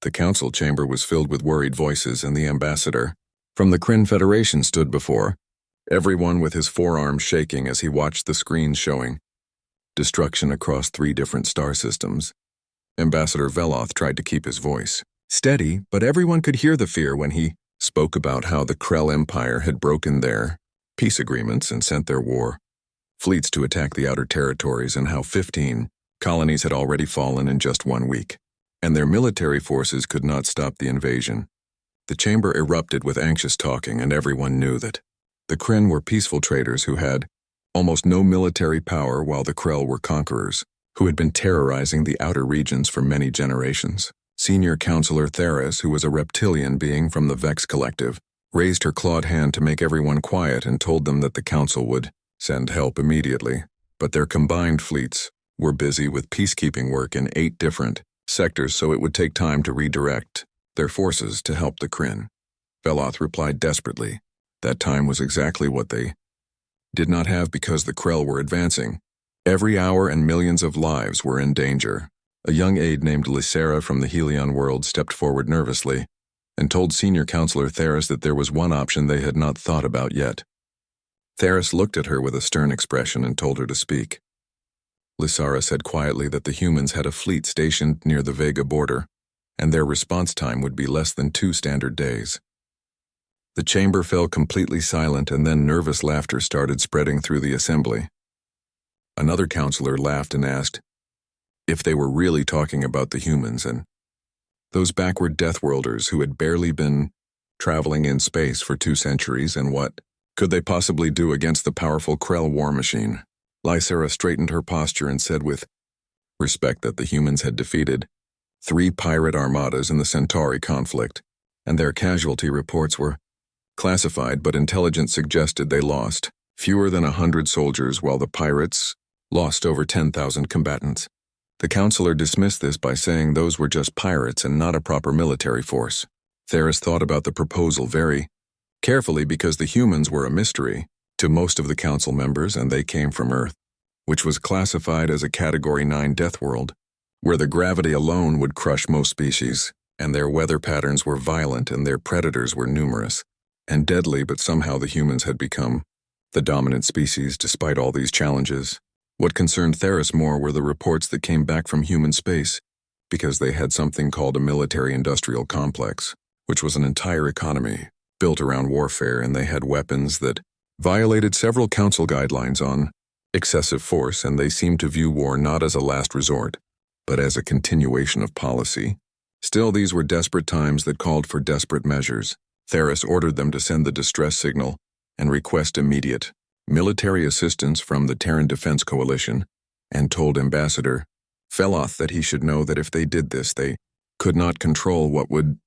The council chamber was filled with worried voices, and the ambassador from the Kryn Federation stood before, everyone with his forearms shaking as he watched the screens showing destruction across 3 different star systems. Ambassador Veloth tried to keep his voice steady, but everyone could hear the fear when he spoke about how the Krell Empire had broken their peace agreements and sent their war fleets to attack the outer territories, and how 15 colonies had already fallen in just 1 week, and their military forces could not stop the invasion. The chamber erupted with anxious talking, and everyone knew that the Kryn were peaceful traders who had almost no military power, while the Krell were conquerors who had been terrorizing the outer regions for many generations. Senior Counselor Theris, who was a reptilian being from the Vex Collective, raised her clawed hand to make everyone quiet and told them that the council would send help immediately, but their combined fleets were busy with peacekeeping work in 8 different sectors, so it would take time to redirect their forces to help the Kryn. Veloth replied desperately that time was exactly what they did not have, because the Krell were advancing. Every hour and millions of lives were in danger. A young aide named Lysera from the Helion world stepped forward nervously and told Senior Counselor Theris that there was one option they had not thought about yet. Theris looked at her with a stern expression and told her to speak. Lysera said quietly that the humans had a fleet stationed near the Vega border, and their response time would be less than 2 standard days. The chamber fell completely silent, and then nervous laughter started spreading through the assembly. Another counselor laughed and asked if they were really talking about the humans and those backward Deathworlders who had barely been traveling in space for 2 centuries, and what could they possibly do against the powerful Krell war machine? Lysera straightened her posture and said with respect that the humans had defeated 3 pirate armadas in the Centauri conflict, and their casualty reports were classified, but intelligence suggested they lost fewer than 100 soldiers, while the pirates lost over 10,000 combatants. The counselor dismissed this by saying those were just pirates and not a proper military force. Theris thought about the proposal very carefully, because the humans were a mystery to most of the council members, and they came from Earth, which was classified as a Category 9 death world, where the gravity alone would crush most species, and their weather patterns were violent and their predators were numerous and deadly, but somehow the humans had become the dominant species despite all these challenges. What concerned Theris more were the reports that came back from human space, because they had something called a military-industrial complex, which was an entire economy built around warfare, and they had weapons that violated several council guidelines on excessive force, and they seemed to view war not as a last resort, but as a continuation of policy. Still, these were desperate times that called for desperate measures. Theris ordered them to send the distress signal and request immediate military assistance from the Terran Defense Coalition, and told Ambassador Veloth that he should know that if they did this, they could not control what would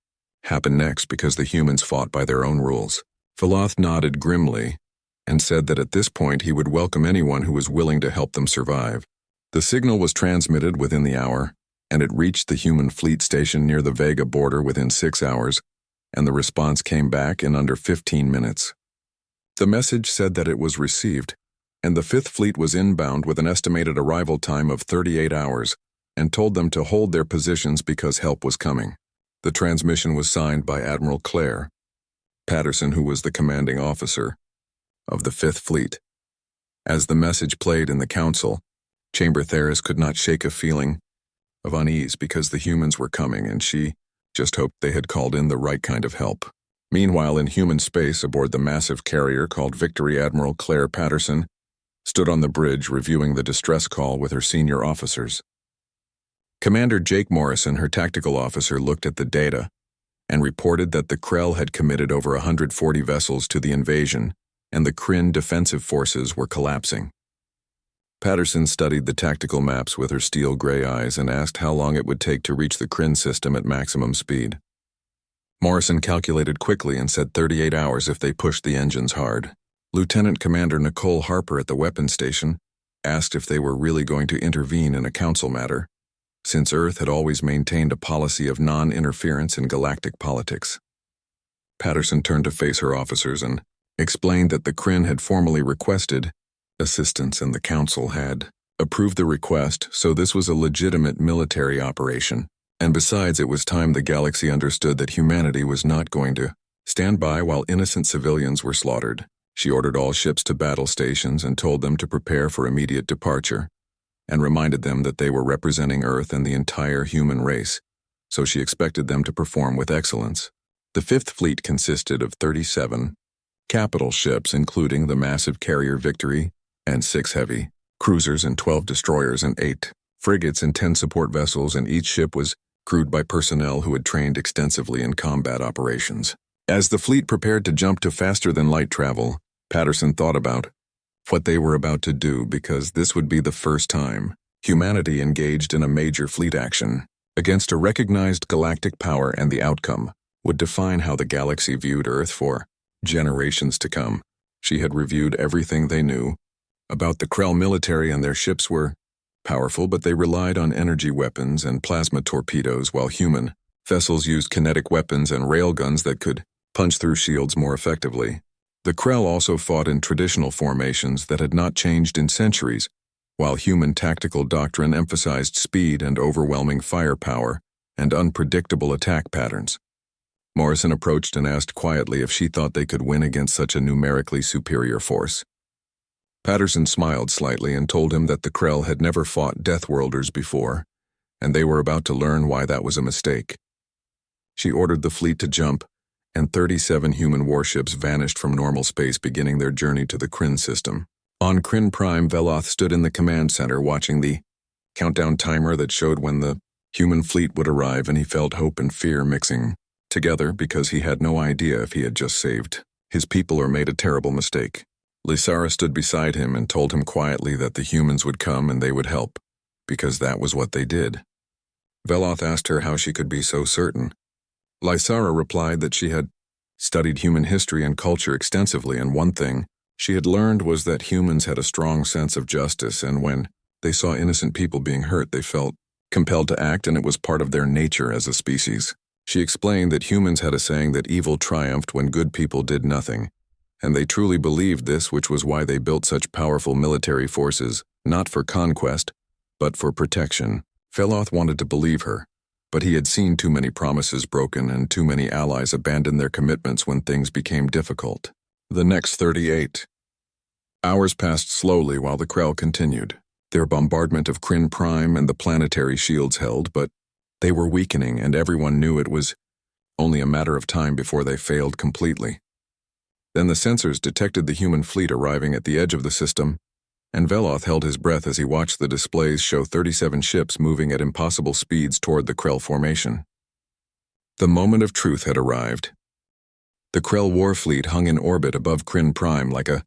happen next, because the humans fought by their own rules. Veloth nodded grimly and said that at this point he would welcome anyone who was willing to help them survive. The signal was transmitted within the hour, and it reached the human fleet station near the Vega border within 6 hours, and the response came back in under 15 minutes. The message said that it was received, and the 5th Fleet was inbound with an estimated arrival time of 38 hours, and told them to hold their positions because help was coming. The transmission was signed by Admiral Claire Patterson, who was the commanding officer of the 5th Fleet. As the message played in the council chamber, Theris could not shake a feeling of unease, because the humans were coming, and she just hoped they had called in the right kind of help. Meanwhile, in human space aboard the massive carrier called Victory, Admiral Claire Patterson stood on the bridge reviewing the distress call with her senior officers. Commander Jake Morrison, her tactical officer, looked at the data and reported that the Krell had committed over 140 vessels to the invasion, and the Kryn defensive forces were collapsing. Patterson studied the tactical maps with her steel-gray eyes and asked how long it would take to reach the Kryn system at maximum speed. Morrison calculated quickly and said 38 hours if they pushed the engines hard. Lieutenant Commander Nicole Harper at the weapons station asked if they were really going to intervene in a council matter, since Earth had always maintained a policy of non-interference in galactic politics. Patterson turned to face her officers and explained that the Kryn had formally requested assistance, and the council had approved the request, so this was a legitimate military operation, And besides, it was time the galaxy understood that humanity was not going to stand by while innocent civilians were slaughtered. She ordered all ships to battle stations and told them to prepare for immediate departure, and reminded them that they were representing Earth and the entire human race, so she expected them to perform with excellence. The Fifth Fleet consisted of 37 capital ships, including the massive carrier Victory, and 6 heavy cruisers and 12 destroyers and 8 frigates and 10 support vessels, and each ship was crewed by personnel who had trained extensively in combat operations. As the fleet prepared to jump to faster-than-light travel, Patterson thought about what they were about to do, because this would be the first time humanity engaged in a major fleet action against a recognized galactic power, and the outcome would define how the galaxy viewed Earth for generations to come. She had reviewed everything they knew about the Krell military, and their ships were powerful, but they relied on energy weapons and plasma torpedoes, while human vessels used kinetic weapons and railguns that could punch through shields more effectively. The Krell also fought in traditional formations that had not changed in centuries, while human tactical doctrine emphasized speed and overwhelming firepower and unpredictable attack patterns. Morrison approached and asked quietly if she thought they could win against such a numerically superior force. Patterson smiled slightly and told him that the Krell had never fought Deathworlders before, and they were about to learn why that was a mistake. She ordered the fleet to jump, and 37 human warships vanished from normal space, beginning their journey to the Kryn system. On Kryn Prime, Veloth stood in the command center watching the countdown timer that showed when the human fleet would arrive, and he felt hope and fear mixing together, because he had no idea if he had just saved his people or made a terrible mistake. Lysara stood beside him and told him quietly that the humans would come and they would help, because that was what they did. Veloth asked her how she could be so certain. Lysara replied that she had studied human history and culture extensively, and one thing she had learned was that humans had a strong sense of justice, and when they saw innocent people being hurt, they felt compelled to act, and it was part of their nature as a species. She explained that humans had a saying that evil triumphed when good people did nothing, and they truly believed this, which was why they built such powerful military forces, not for conquest, but for protection. Veloth wanted to believe her, but he had seen too many promises broken and too many allies abandon their commitments when things became difficult. The next 38 hours passed slowly while the Krell continued. Their bombardment of Kryn Prime and the planetary shields held, but they were weakening, and everyone knew it was only a matter of time before they failed completely. Then the sensors detected the human fleet arriving at the edge of the system, and Veloth held his breath as he watched the displays show 37 ships moving at impossible speeds toward the Krell formation. The moment of truth had arrived. The Krell war fleet hung in orbit above Kryn Prime like a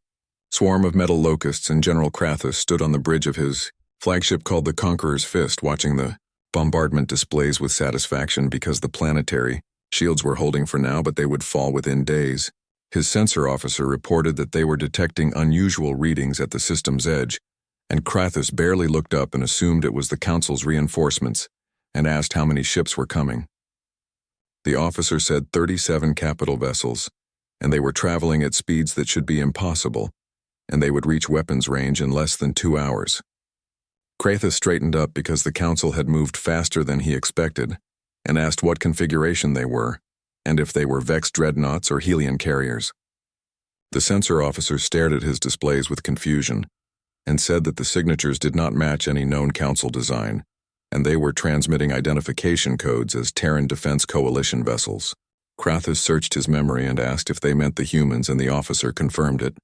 swarm of metal locusts, and General Krathus stood on the bridge of his flagship called the Conqueror's Fist, watching the bombardment displays with satisfaction, because the planetary shields were holding for now, but they would fall within days. His sensor officer reported that they were detecting unusual readings at the system's edge, and Krathus barely looked up and assumed it was the Council's reinforcements, and asked how many ships were coming. The officer said 37 capital vessels, and they were traveling at speeds that should be impossible, and they would reach weapons range in less than 2 hours. Krathus straightened up because the Council had moved faster than he expected, and asked what configuration they were, and if they were Vex dreadnoughts or Helion carriers. The sensor officer stared at his displays with confusion, and said that the signatures did not match any known Council design, and they were transmitting identification codes as Terran Defense Coalition vessels. Krathus searched his memory and asked if they meant the humans, and the officer confirmed it.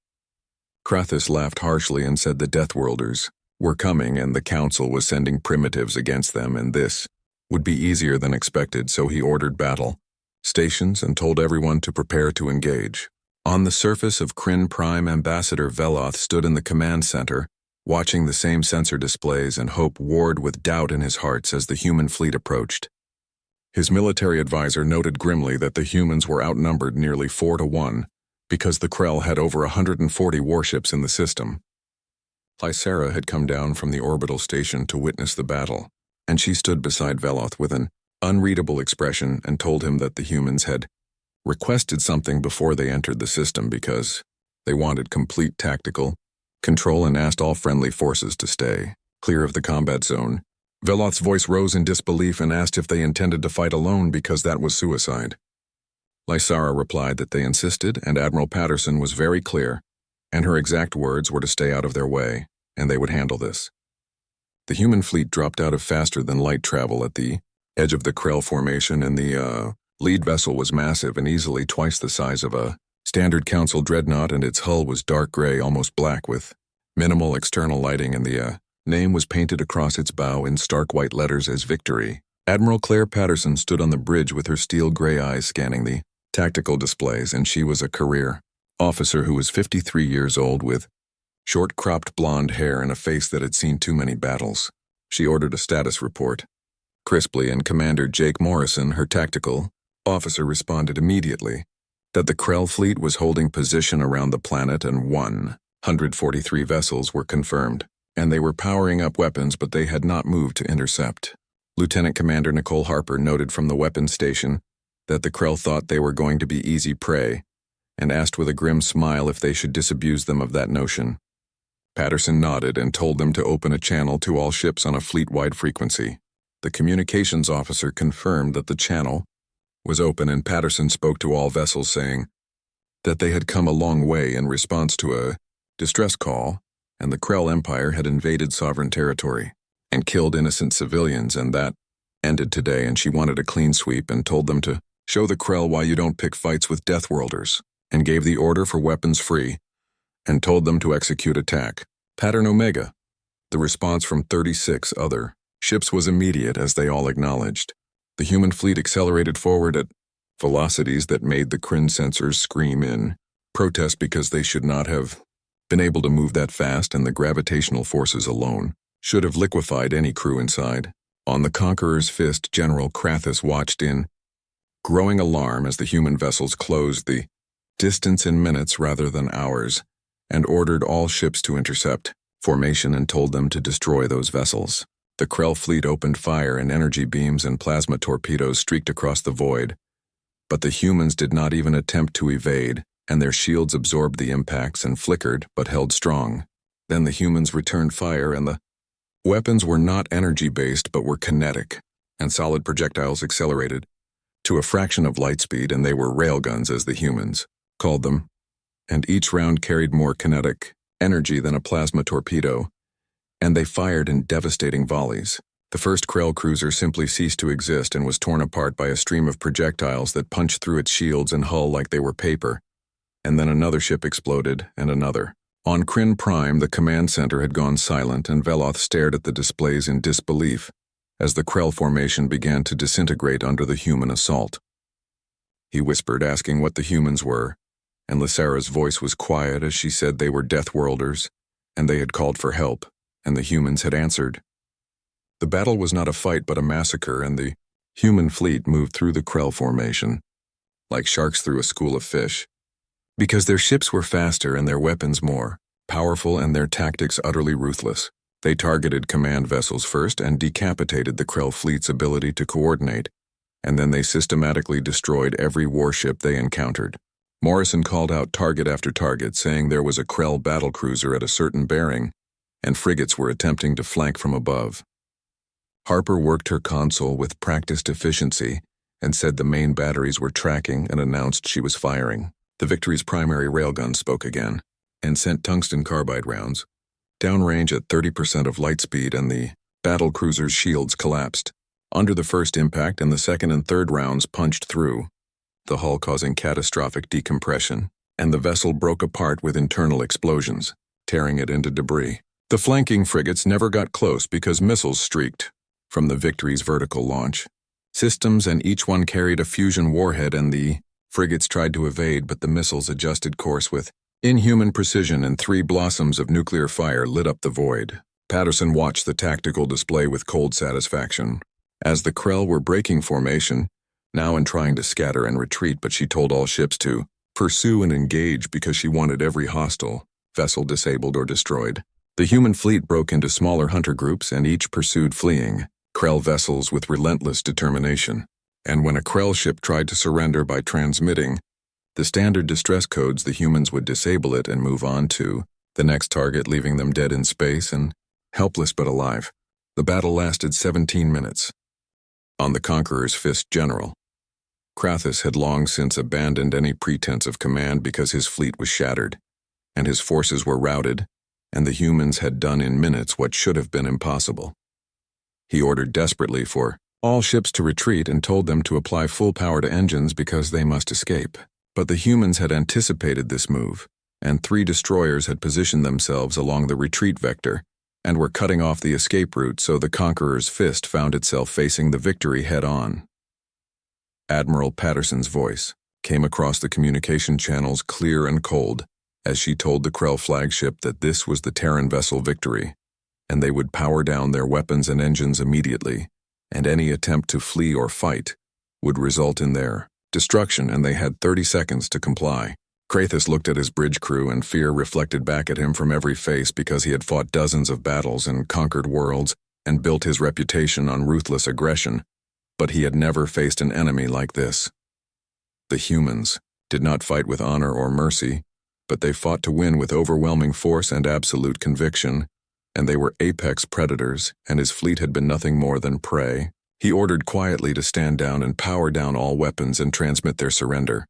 Krathus laughed harshly and said the Deathworlders were coming, and the Council was sending primitives against them, and this would be easier than expected, so he ordered battle stations and told everyone to prepare to engage. On the surface of Kryn Prime, Ambassador Veloth stood in the command center, watching the same sensor displays, and hope warred with doubt in his heart as the human fleet approached. His military advisor noted grimly that the humans were outnumbered nearly 4-1, because the Krell had over 140 warships in the system. Lysara had come down from the orbital station to witness the battle, and she stood beside Veloth with an unreadable expression and told him that the humans had requested something before they entered the system, because they wanted complete tactical control, and asked all friendly forces to stay clear of the combat zone, Veloth's voice rose in disbelief and asked if they intended to fight alone because that was suicide. Lysara replied that they insisted, and Admiral Patterson was very clear, and her exact words were to stay out of their way, and they would handle this. The human fleet dropped out of faster-than-light travel at the edge of the Krell formation, and the lead vessel was massive and easily twice the size of a standard Council dreadnought, and its hull was dark gray, almost black, with minimal external lighting, and the name was painted across its bow in stark white letters as Victory. Admiral Claire Patterson stood on the bridge with her steel gray eyes scanning the tactical displays, and she was a career officer who was 53 years old with short-cropped blonde hair and a face that had seen too many battles. She ordered a status report crisply, and Commander Jake Morrison, her tactical officer, responded immediately that the Krell fleet was holding position around the planet and 143 vessels were confirmed, and they were powering up weapons, but they had not moved to intercept. Lieutenant Commander Nicole Harper noted from the weapons station that the Krell thought they were going to be easy prey, and asked with a grim smile if they should disabuse them of that notion. Patterson nodded and told them to open a channel to all ships on a fleet-wide frequency. The communications officer confirmed that the channel was open, and Patterson spoke to all vessels saying that they had come a long way in response to a distress call, and the Krell Empire had invaded sovereign territory and killed innocent civilians, and that ended today, and she wanted a clean sweep and told them to show the Krell why you don't pick fights with Deathworlders, and gave the order for weapons free and told them to execute attack. Pattern Omega. The response from 36 other ships was immediate, as they all acknowledged. The human fleet accelerated forward at velocities that made the Kryn sensors scream in protest because they should not have been able to move that fast, and the gravitational forces alone should have liquefied any crew inside. On the Conqueror's Fist, General Krathus watched in growing alarm as the human vessels closed the distance in minutes rather than hours, and ordered all ships to intercept formation and told them to destroy those vessels. The Krell fleet opened fire, and energy beams and plasma torpedoes streaked across the void, but the humans did not even attempt to evade, and their shields absorbed the impacts and flickered but held strong. Then the humans returned fire, and the weapons were not energy-based but were kinetic, and solid projectiles accelerated to a fraction of light speed, and they were railguns, as the humans called them, and each round carried more kinetic energy than a plasma torpedo, and they fired in devastating volleys. The first Krell cruiser simply ceased to exist and was torn apart by a stream of projectiles that punched through its shields and hull like they were paper, and then another ship exploded, and another. On Kryn Prime, the command center had gone silent, and Veloth stared at the displays in disbelief as the Krell formation began to disintegrate under the human assault. He whispered, asking what the humans were, and Lysara's voice was quiet as she said they were Deathworlders, and they had called for help, and the humans had answered. The battle was not a fight but a massacre, and the human fleet moved through the Krell formation like sharks through a school of fish, because their ships were faster and their weapons more powerful and their tactics utterly ruthless. They targeted command vessels first and decapitated the Krell fleet's ability to coordinate, and then they systematically destroyed every warship they encountered. Morrison called out target after target, saying there was a Krell battlecruiser at a certain bearing, and frigates were attempting to flank from above. Harper worked her console with practiced efficiency and said the main batteries were tracking and announced she was firing. The Victory's primary railgun spoke again and sent tungsten carbide rounds downrange at 30% of light speed, and the battlecruiser's shields collapsed under the first impact, and the second and third rounds punched through the hull, causing catastrophic decompression, and the vessel broke apart with internal explosions, tearing it into debris. The flanking frigates never got close because missiles streaked from the Victory's vertical launch systems, and each one carried a fusion warhead, and the frigates tried to evade, but the missiles adjusted course with inhuman precision, and 3 blossoms of nuclear fire lit up the void. Patterson watched the tactical display with cold satisfaction, as the Krell were breaking formation, now and trying to scatter and retreat, but she told all ships to pursue and engage because she wanted every hostile vessel disabled or destroyed. The human fleet broke into smaller hunter groups, and each pursued fleeing Krell vessels with relentless determination. And when a Krell ship tried to surrender by transmitting the standard distress codes, the humans would disable it and move on to the next target, leaving them dead in space and helpless but alive. The battle lasted 17 minutes. On the Conqueror's Fist General, Krathus had long since abandoned any pretense of command because his fleet was shattered, and his forces were routed, and the humans had done in minutes what should have been impossible. He ordered desperately for all ships to retreat and told them to apply full power to engines because they must escape. But the humans had anticipated this move, and 3 destroyers had positioned themselves along the retreat vector and were cutting off the escape route, so the Conqueror's Fist found itself facing the victory head-on. Admiral Patterson's voice came across the communication channels clear and cold as she told the Krell flagship that this was the Terran vessel Victory, and they would power down their weapons and engines immediately, and any attempt to flee or fight would result in their destruction, and they had 30 seconds to comply. Krathus looked at his bridge crew, and fear reflected back at him from every face because he had fought dozens of battles and conquered worlds and built his reputation on ruthless aggression, but he had never faced an enemy like this. The humans did not fight with honor or mercy, but they fought to win with overwhelming force and absolute conviction, and they were apex predators, and his fleet had been nothing more than prey. He ordered quietly to stand down and power down all weapons and transmit their surrender.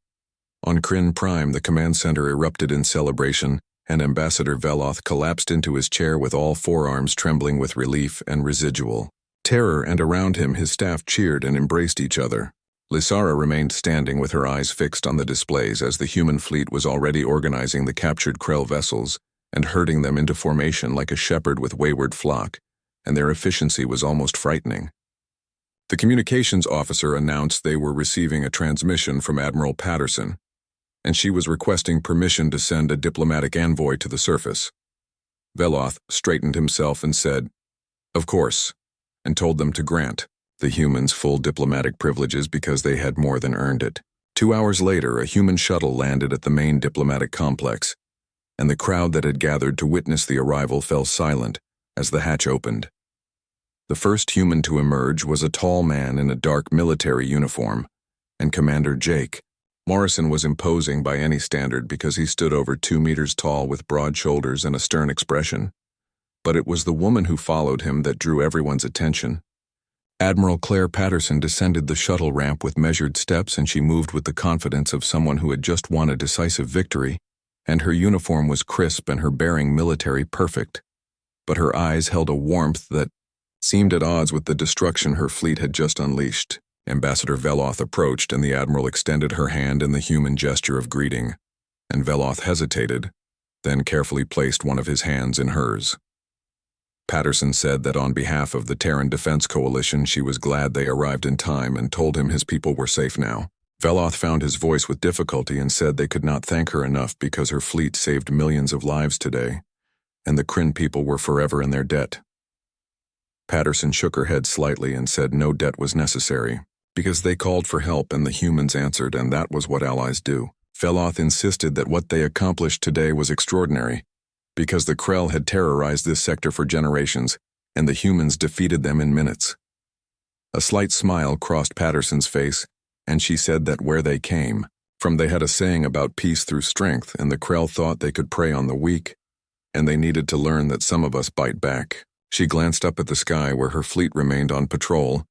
On Kryn Prime, the command center erupted in celebration, and Ambassador Veloth collapsed into his chair with all forearms trembling with relief and residual terror, and around him his staff cheered and embraced each other. Lysara remained standing with her eyes fixed on the displays as the human fleet was already organizing the captured Krell vessels and herding them into formation like a shepherd with wayward flock, and their efficiency was almost frightening. The communications officer announced they were receiving a transmission from Admiral Patterson, and she was requesting permission to send a diplomatic envoy to the surface. Veloth straightened himself and said, "Of course," and told them to grant the humans full diplomatic privileges because they had more than earned it. 2 hours later, a human shuttle landed at the main diplomatic complex, and the crowd that had gathered to witness the arrival fell silent as the hatch opened. The first human to emerge was a tall man in a dark military uniform, and Commander Jake. Morrison was imposing by any standard because he stood over 2 meters tall with broad shoulders and a stern expression. But it was the woman who followed him that drew everyone's attention. Admiral Claire Patterson descended the shuttle ramp with measured steps, and she moved with the confidence of someone who had just won a decisive victory, and her uniform was crisp and her bearing military perfect. But her eyes held a warmth that seemed at odds with the destruction her fleet had just unleashed. Ambassador Veloth approached, and the Admiral extended her hand in the human gesture of greeting, and Veloth hesitated, then carefully placed one of his hands in hers. Patterson said that on behalf of the Terran Defense Coalition she was glad they arrived in time, and told him his people were safe now. Veloth found his voice with difficulty and said they could not thank her enough because her fleet saved millions of lives today, and the Kryn people were forever in their debt. Patterson shook her head slightly and said no debt was necessary, because they called for help and the humans answered, and that was what allies do. Veloth insisted that what they accomplished today was extraordinary, because the Krell had terrorized this sector for generations, and the humans defeated them in minutes. A slight smile crossed Patterson's face, and she said that where they came from they had a saying about peace through strength, and the Krell thought they could prey on the weak, and they needed to learn that some of us bite back. She glanced up at the sky where her fleet remained on patrol,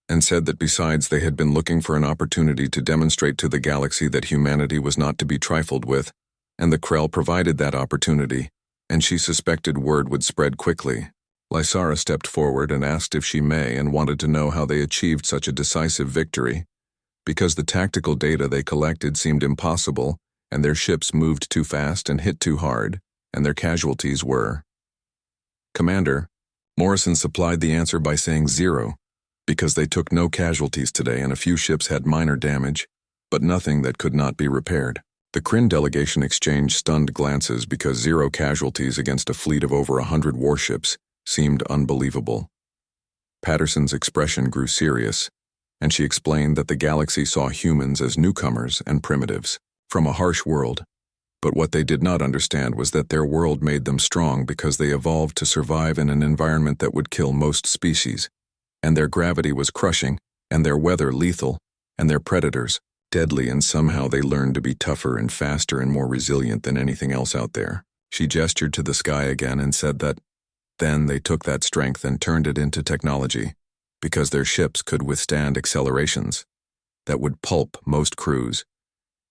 and said that besides they had been looking for an opportunity to demonstrate to the galaxy that humanity was not to be trifled with, and the Krell provided that opportunity, and she suspected word would spread quickly. Lysara stepped forward and asked if she may, and wanted to know how they achieved such a decisive victory, because the tactical data they collected seemed impossible, and their ships moved too fast and hit too hard, and their casualties were. Commander, Morrison supplied the answer by saying 0, because they took no casualties today and a few ships had minor damage, but nothing that could not be repaired. The Kryn delegation exchanged stunned glances because 0 casualties against a fleet of over 100 warships seemed unbelievable. Patterson's expression grew serious, and she explained that the galaxy saw humans as newcomers and primitives from a harsh world, but what they did not understand was that their world made them strong because they evolved to survive in an environment that would kill most species, and their gravity was crushing, and their weather lethal, and their predators deadly, and somehow they learned to be tougher and faster and more resilient than anything else out there. She gestured to the sky again and said that Then they took that strength and turned it into technology, because their ships could withstand accelerations that would pulp most crews,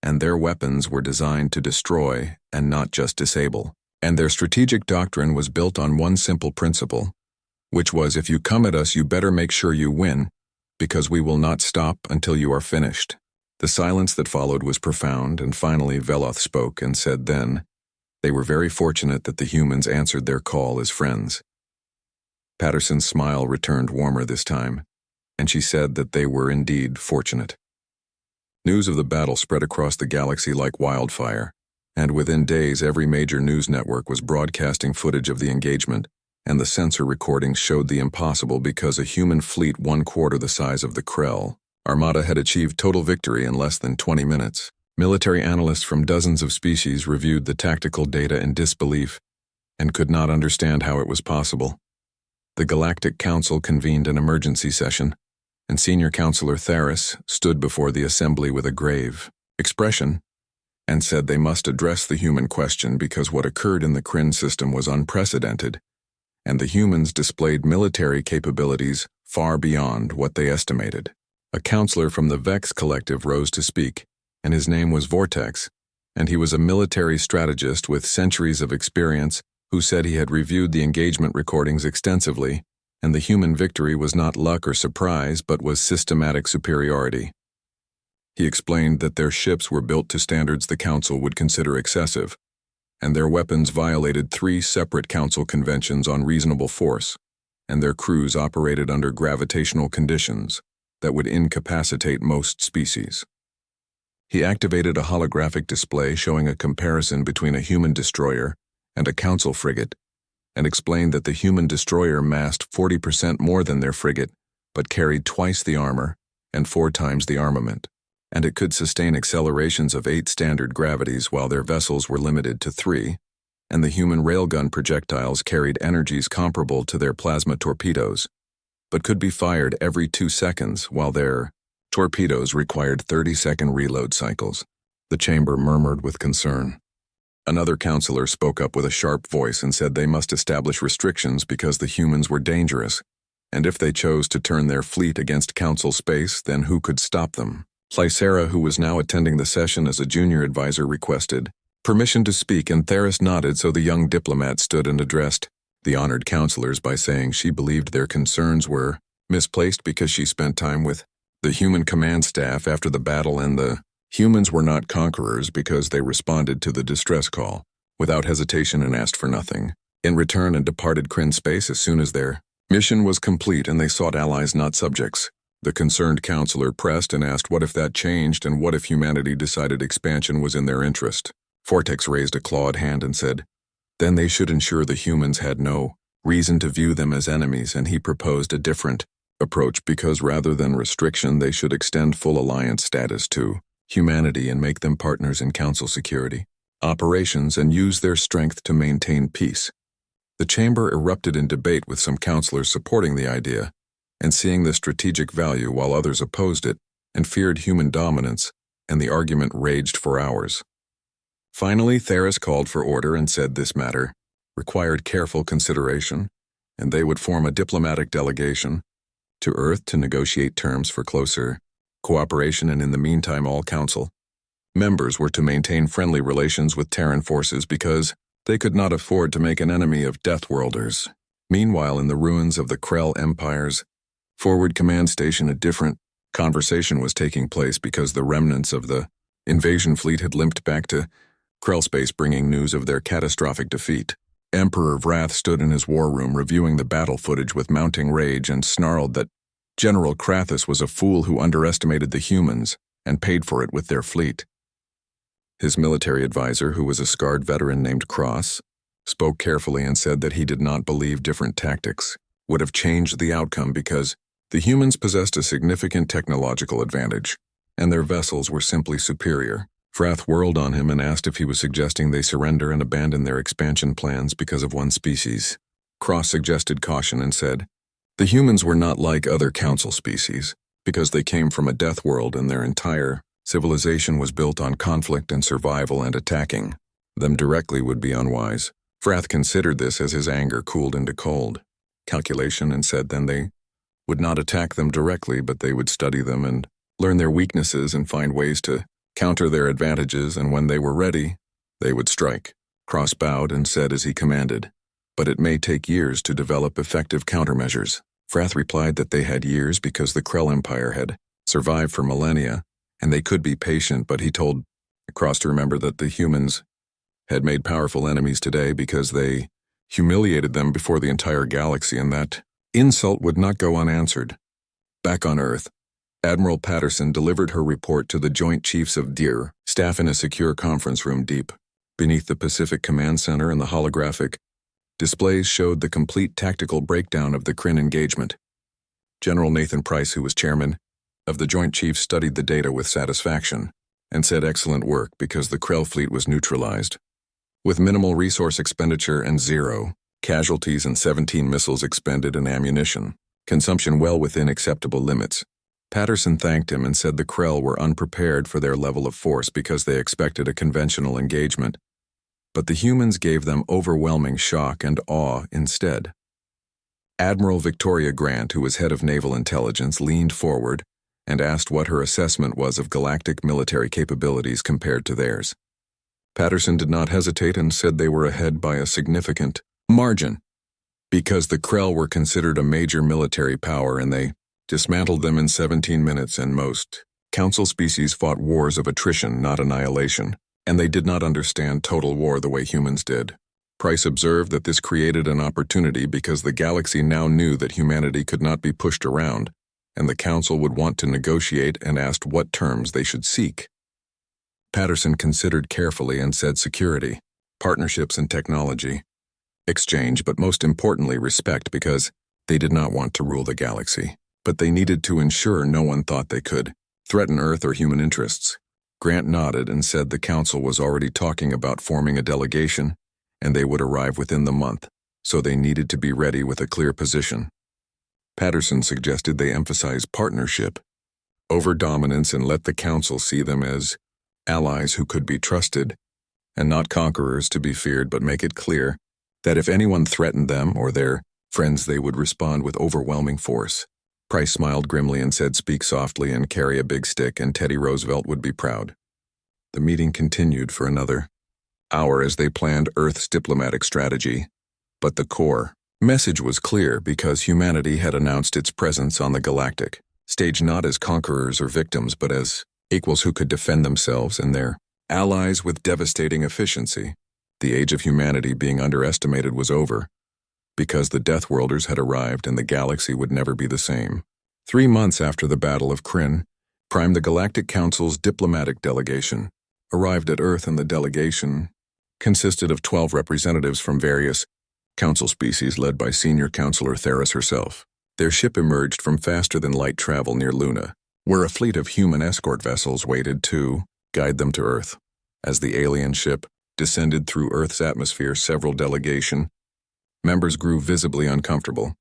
and their weapons were designed to destroy and not just disable. And their strategic doctrine was built on one simple principle, which was, if you come at us, you better make sure you win, because we will not stop until you are finished. The silence that followed was profound, and finally Veloth spoke and said then, they were very fortunate that the humans answered their call as friends. Patterson's smile returned warmer this time, and she said that they were indeed fortunate. News of the battle spread across the galaxy like wildfire, and within days every major news network was broadcasting footage of the engagement, and the sensor recordings showed the impossible because a human fleet 1/4 the size of the Krell Armada had achieved total victory in less than 20 minutes. Military analysts from dozens of species reviewed the tactical data in disbelief and could not understand how it was possible. The Galactic Council convened an emergency session, and Senior Counselor Theris stood before the assembly with a grave expression and said they must address the human question because what occurred in the Kryn system was unprecedented, and the humans displayed military capabilities far beyond what they estimated. A counselor from the Vex Collective rose to speak, and his name was Vortex, and he was a military strategist with centuries of experience who said he had reviewed the engagement recordings extensively, and the human victory was not luck or surprise but was systematic superiority. He explained that their ships were built to standards the Council would consider excessive, and their weapons violated 3 separate Council conventions on reasonable force, and their crews operated under gravitational conditions that would incapacitate most species. He activated a holographic display showing a comparison between a human destroyer and a Council frigate, and explained that the human destroyer massed 40% more than their frigate, but carried twice the armor and 4 times the armament, and it could sustain accelerations of 8 standard gravities while their vessels were limited to 3, and the human railgun projectiles carried energies comparable to their plasma torpedoes, but could be fired every 2 seconds while their torpedoes required 30-second reload cycles. The chamber murmured with concern. Another counselor spoke up with a sharp voice and said they must establish restrictions because the humans were dangerous, and if they chose to turn their fleet against Council space, then who could stop them? Lysera, who was now attending the session as a junior advisor, requested permission to speak, and Theris nodded, so the young diplomat stood and addressed the honored counselors by saying she believed their concerns were misplaced because she spent time with the human command staff after the battle, and the humans were not conquerors because they responded to the distress call without hesitation and asked for nothing in return, and departed Kryn space as soon as their mission was complete, and they sought allies, not subjects. The concerned counselor pressed and asked what if that changed, and what if humanity decided expansion was in their interest. Vortex raised a clawed hand and said, then they should ensure the humans had no reason to view them as enemies, and he proposed a different approach because rather than restriction they should extend full alliance status to humanity and make them partners in Council security operations and use their strength to maintain peace. The chamber erupted in debate, with some counselors supporting the idea and seeing the strategic value while others opposed it and feared human dominance, and the argument raged for hours. Finally, Theris called for order and said this matter required careful consideration, and they would form a diplomatic delegation to Earth to negotiate terms for closer cooperation, and in the meantime all Council members were to maintain friendly relations with Terran forces because they could not afford to make an enemy of Deathworlders. Meanwhile, in the ruins of the Krell Empire's forward command station, a different conversation was taking place because the remnants of the invasion fleet had limped back to Krell space, bringing news of their catastrophic defeat. Emperor Vrath stood in his war room reviewing the battle footage with mounting rage and snarled that General Krathus was a fool who underestimated the humans and paid for it with their fleet. His military advisor, who was a scarred veteran named Cross, spoke carefully and said that he did not believe different tactics would have changed the outcome because the humans possessed a significant technological advantage, and their vessels were simply superior. Vrath whirled on him and asked if he was suggesting they surrender and abandon their expansion plans because of one species. Cross suggested caution and said, the humans were not like other Council species, because they came from a death world and their entire civilization was built on conflict and survival, and attacking them directly would be unwise. Frath considered this as his anger cooled into cold calculation and said then they would not attack them directly, but they would study them and learn their weaknesses and find ways to counter their advantages, and when they were ready, they would strike. Cross bowed and said as he commanded, "But it may take years to develop effective countermeasures." Frath replied that they had years because the Krell Empire had survived for millennia, and they could be patient, but he told Cross to remember that the humans had made powerful enemies today because they humiliated them before the entire galaxy, and that insult would not go unanswered. Back on Earth, Admiral Patterson delivered her report to the Joint Chiefs of DIR, staff in a secure conference room deep beneath the Pacific Command Center, and the holographic displays showed the complete tactical breakdown of the Kryn engagement. General Nathan Price, who was chairman of the Joint Chiefs, studied the data with satisfaction and said excellent work because the Krell fleet was neutralized, with minimal resource expenditure and 0 casualties and 17 missiles expended and ammunition consumption well within acceptable limits. Patterson thanked him and said the Krell were unprepared for their level of force because they expected a conventional engagement, but the humans gave them overwhelming shock and awe instead. Admiral Victoria Grant, who was head of naval intelligence, leaned forward and asked what her assessment was of galactic military capabilities compared to theirs. Patterson did not hesitate and said they were ahead by a significant margin because the Krell were considered a major military power and they dismantled them in 17 minutes, and most Council species fought wars of attrition, not annihilation, and they did not understand total war the way humans did. Price observed that this created an opportunity because the galaxy now knew that humanity could not be pushed around, and the Council would want to negotiate and asked what terms they should seek. Patterson considered carefully and said security, partnerships and technology, exchange, but most importantly respect, because they did not want to rule the galaxy, but they needed to ensure no one thought they could threaten Earth or human interests. Grant nodded and said the Council was already talking about forming a delegation, and they would arrive within the month, so they needed to be ready with a clear position. Patterson suggested they emphasize partnership over dominance and let the Council see them as allies who could be trusted, and not conquerors to be feared, but make it clear that if anyone threatened them or their friends, they would respond with overwhelming force. Price smiled grimly and said, "Speak softly and carry a big stick, and Teddy Roosevelt would be proud." The meeting continued for another hour as they planned Earth's diplomatic strategy, but the core message was clear because humanity had announced its presence on the galactic stage not as conquerors or victims, but as equals who could defend themselves and their allies with devastating efficiency. The age of humanity being underestimated was over, because the Deathworlders had arrived and the galaxy would never be the same. 3 months after the Battle of Kryn, the Galactic Council's diplomatic delegation arrived at Earth, and the delegation consisted of 12 representatives from various Council species led by Senior Counselor Theris herself. Their ship emerged from faster-than-light travel near Luna, where a fleet of human escort vessels waited to guide them to Earth. As the alien ship descended through Earth's atmosphere, several delegation members grew visibly uncomfortable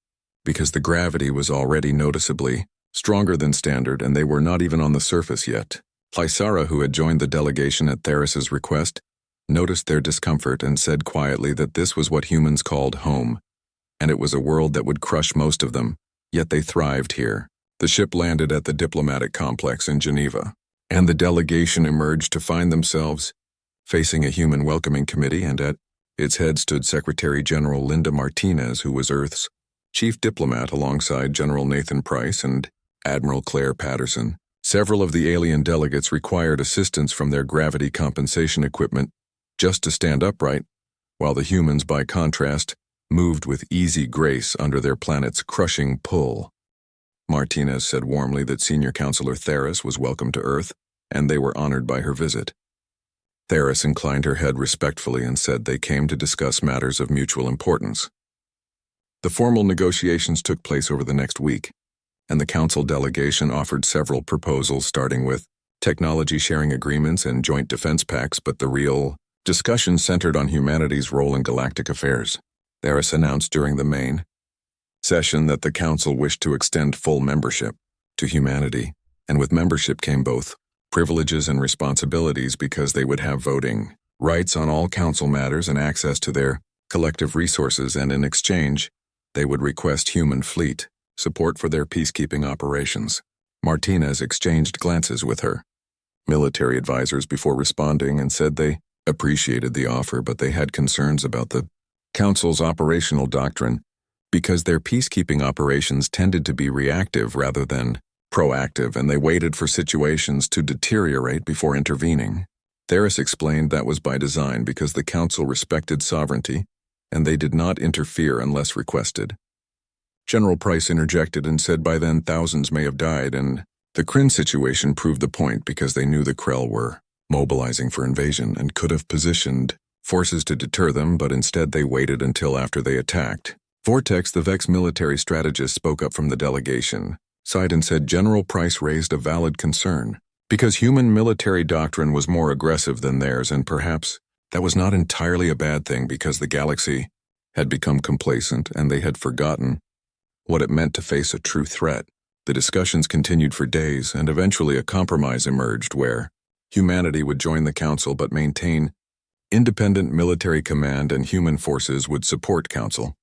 because the gravity was already noticeably stronger than standard, and they were not even on the surface yet. Lysara, who had joined the delegation at Theris's request, noticed their discomfort and said quietly that this was what humans called home, and it was a world that would crush most of them, yet they thrived here. The ship landed at the diplomatic complex in Geneva, and the delegation emerged to find themselves facing a human welcoming committee, and at its head stood Secretary General Linda Martinez, who was Earth's chief diplomat, alongside General Nathan Price and Admiral Claire Patterson. Several of the alien delegates required assistance from their gravity compensation equipment just to stand upright, while the humans, by contrast, moved with easy grace under their planet's crushing pull. Martinez said warmly that Senior Counselor Theris was welcome to Earth, and they were honored by her visit. Theris inclined her head respectfully and said they came to discuss matters of mutual importance. The formal negotiations took place over the next week, and the Council delegation offered several proposals, starting with technology sharing agreements and joint defense pacts, but the real discussion centered on humanity's role in galactic affairs. Theris announced during the main session that the Council wished to extend full membership to humanity, and with membership came both privileges and responsibilities, because they would have voting rights on all Council matters and access to their collective resources, and in exchange, they would request human fleet support for their peacekeeping operations. Martinez exchanged glances with her military advisors before responding and said they appreciated the offer, but they had concerns about the Council's operational doctrine because their peacekeeping operations tended to be reactive rather than proactive, and they waited for situations to deteriorate before intervening. Theris explained that was by design because the Council respected sovereignty, and they did not interfere unless requested. General Price interjected and said by then thousands may have died, and the Kryn situation proved the point because they knew the Krell were mobilizing for invasion and could have positioned forces to deter them, but instead they waited until after they attacked. Vortex, the Vex military strategist, spoke up from the delegation, sighed and said General Price raised a valid concern, because human military doctrine was more aggressive than theirs, and perhaps that was not entirely a bad thing because the galaxy had become complacent and they had forgotten what it meant to face a true threat. The discussions continued for days, and eventually a compromise emerged where humanity would join the Council but maintain independent military command, and human forces would support Council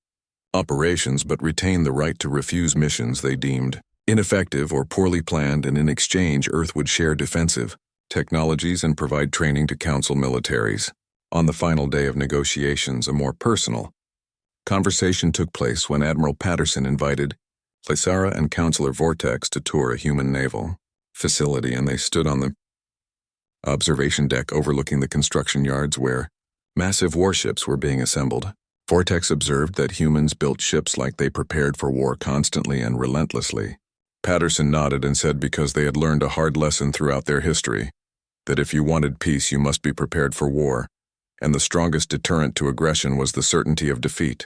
operations but retain the right to refuse missions they deemed ineffective or poorly planned, and in exchange Earth would share defensive technologies and provide training to Council militaries. On the final day of negotiations, a more personal conversation took place when Admiral Patterson invited Lysara and Counselor Vortex to tour a human naval facility, and they stood on the observation deck overlooking the construction yards where massive warships were being assembled. Vortex observed that humans built ships like they prepared for war constantly and relentlessly. Patterson nodded and said because they had learned a hard lesson throughout their history, that if you wanted peace you must be prepared for war, and the strongest deterrent to aggression was the certainty of defeat.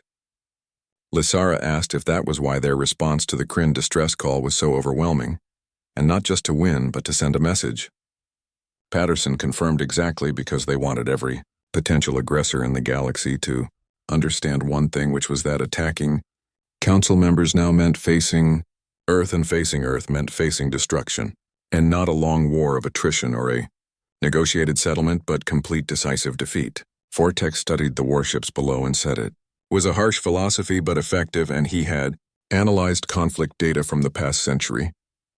Lysara asked if that was why their response to the Kryn distress call was so overwhelming, and not just to win but to send a message. Patterson confirmed exactly because they wanted every potential aggressor in the galaxy to understand one thing, which was that attacking Council members now meant facing Earth, and facing Earth meant facing destruction, and not a long war of attrition or a negotiated settlement but complete decisive defeat. Vortex studied the warships below and said it was a harsh philosophy but effective, and he had analyzed conflict data from the past century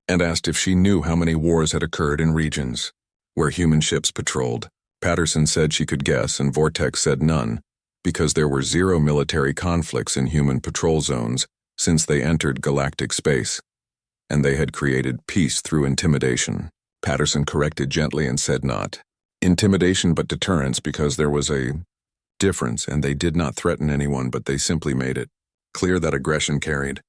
and asked if she knew how many wars had occurred in regions where human ships patrolled. Patterson said she could guess, and Vortex said none, because there were 0 military conflicts in human patrol zones since they entered galactic space, and they had created peace through intimidation. Patterson corrected gently and said not intimidation but deterrence, because there was a difference, and they did not threaten anyone, but they simply made it clear that aggression carried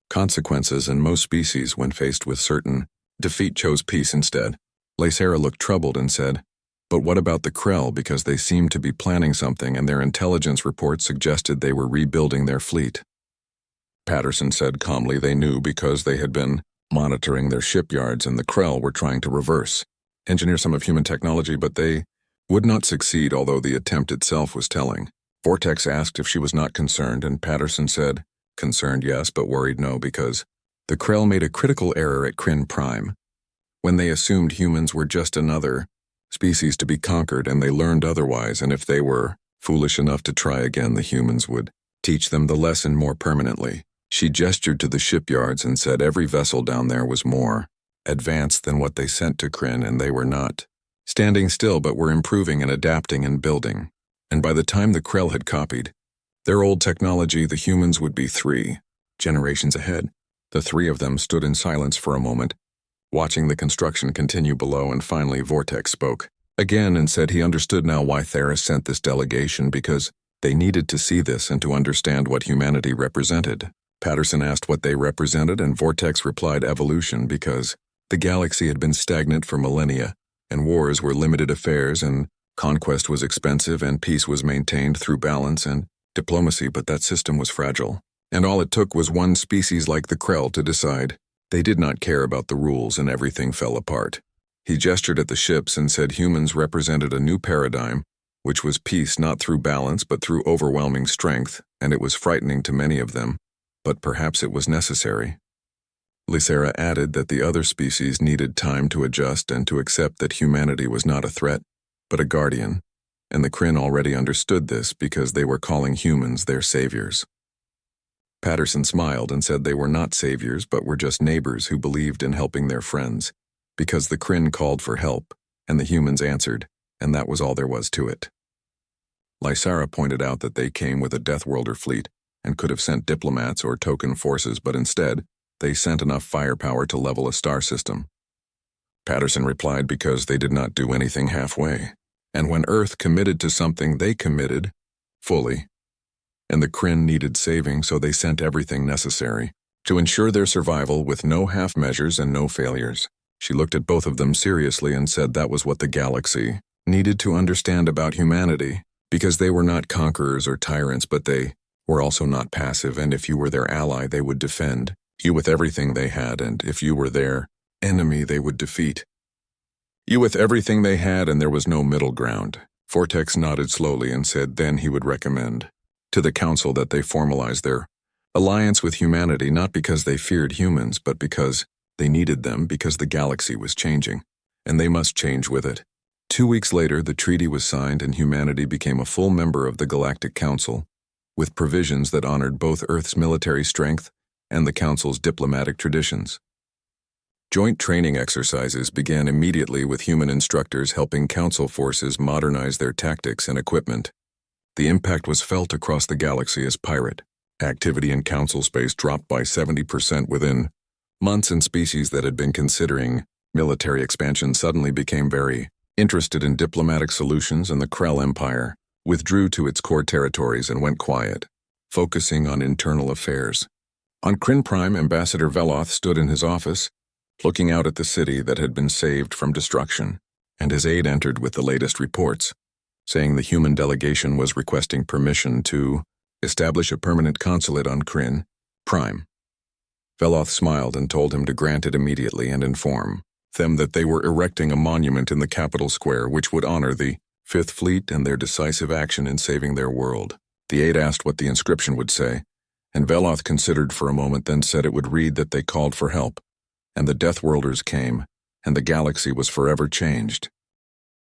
consequences, and most species, when faced with certain defeat, chose peace instead. Lysara looked troubled and said, but what about the Krell, because they seemed to be planning something, and their intelligence reports suggested they were rebuilding their fleet. Patterson said calmly they knew because they had been monitoring their shipyards, and the Krell were trying to reverse engineer some of human technology, but they would not succeed, although the attempt itself was telling. Vortex asked if she was not concerned, and Patterson said, concerned yes, but worried no, because the Krell made a critical error at Kryn Prime, when they assumed humans were just another species to be conquered, and they learned otherwise, and if they were foolish enough to try again, the humans would teach them the lesson more permanently. She gestured to the shipyards and said every vessel down there was more advanced than what they sent to Kryn, and they were not standing still but were improving and adapting and building. And by the time the Krell had copied their old technology, the humans would be 3 generations ahead. The 3 of them stood in silence for a moment, watching the construction continue below, and finally Vortex spoke again and said he understood now why Theris sent this delegation, because they needed to see this and to understand what humanity represented. Patterson asked what they represented, and Vortex replied evolution, because the galaxy had been stagnant for millennia, and wars were limited affairs, and conquest was expensive, and peace was maintained through balance and diplomacy, but that system was fragile, and all it took was one species like the Krell to decide they did not care about the rules, and everything fell apart. He gestured at the ships and said humans represented a new paradigm, which was peace not through balance but through overwhelming strength, and it was frightening to many of them, but perhaps it was necessary. Lysara added that the other species needed time to adjust and to accept that humanity was not a threat, but a guardian, and the Kryn already understood this because they were calling humans their saviors. Patterson smiled and said they were not saviors but were just neighbors who believed in helping their friends, because the Kryn called for help, and the humans answered, and that was all there was to it. Lysara pointed out that they came with a Deathworlder fleet and could have sent diplomats or token forces, but instead, they sent enough firepower to level a star system. Patterson replied because they did not do anything halfway, and when Earth committed to something, they committed fully. And the Kryn needed saving, so they sent everything necessary to ensure their survival with no half measures and no failures. She looked at both of them seriously and said that was what the galaxy needed to understand about humanity, because they were not conquerors or tyrants, but they were also not passive, and if you were their ally, they would defend you with everything they had, and if you were their enemy, they would defeat you with everything they had, and there was no middle ground. Vortex nodded slowly and said then he would recommend to the Council that they formalize their alliance with humanity, not because they feared humans, but because they needed them, because the galaxy was changing, and they must change with it. 2 weeks later, the treaty was signed and humanity became a full member of the Galactic Council, with provisions that honored both Earth's military strength and the Council's diplomatic traditions. Joint training exercises began immediately with human instructors helping Council forces modernize their tactics and equipment. The impact was felt across the galaxy as pirate activity in Council space dropped by 70% within months, and species that had been considering military expansion suddenly became very interested in diplomatic solutions, and the Krell Empire withdrew to its core territories and went quiet, focusing on internal affairs. On Kryn Prime, Ambassador Veloth stood in his office, looking out at the city that had been saved from destruction, and his aide entered with the latest reports, saying the human delegation was requesting permission to establish a permanent consulate on Kryn Prime. Veloth smiled and told him to grant it immediately and inform them that they were erecting a monument in the capital square which would honor the Fifth Fleet and their decisive action in saving their world. The aide asked what the inscription would say, and Veloth considered for a moment, then said it would read that they called for help, and the Deathworlders came, and the galaxy was forever changed.